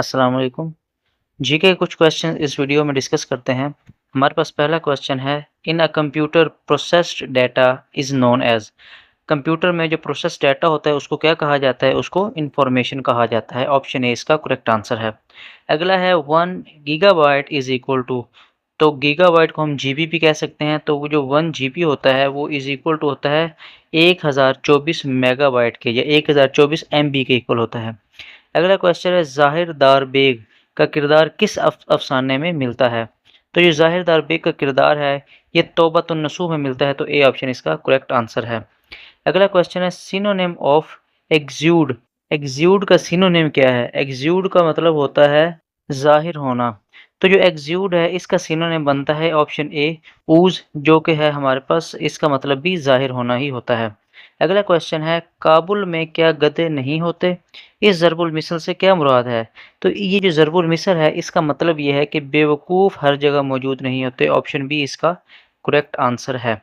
अस्सलाम वालेकुम। जी के कुछ क्वेश्चन इस वीडियो में डिस्कस करते हैं। हमारे पास पहला क्वेश्चन है, in a computer processed data is known as. Computer में जो प्रोसेस डाटा होता है उसको क्या कहा जाता है? उसको इंफॉर्मेशन कहा जाता है। ऑप्शन ए इसका करेक्ट आंसर है। अगला है 1 गीगाबाइट इज इक्वल टू। तो गीगाबाइट को हम जीबी भी कह सकते हैं। तो वो जो 1 जीबी होता है वो इज इक्वल टू होता है 1024 मेगाबाइट के या 1024 एमबी के इक्वल होता है। अगला क्वेश्चन है, ज़ाहिर दार बेग का किरदार किस अफसाने में मिलता है? तो ये ज़ाहिर दार बेग का किरदार है ये तौबतुन नसूह में मिलता है। तो ए ऑप्शन इसका करेक्ट आंसर है। अगला क्वेश्चन है, सिनोनिम ऑफ एक्ज्यूड। एक्ज्यूड का सिनोनिम क्या है? एक्ज्यूड का मतलब होता है ज़ाहिर होना। तो जो एक्ज्यूड है इसका सिनोनिम बनता है ऑप्शन ए ऊज, जो कि है हमारे पास, इसका मतलब भी ज़ाहिर होना ही होता है। अगला क्वेश्चन है, काबुल में क्या गधे नहीं होते? इस ज़रबुल मिसल से क्या मुराद है? तो ये जो ज़रबुल मिसल है इसका मतलब ये है कि बेवकूफ़ हर जगह मौजूद नहीं होते। ऑप्शन बी इसका करेक्ट आंसर है।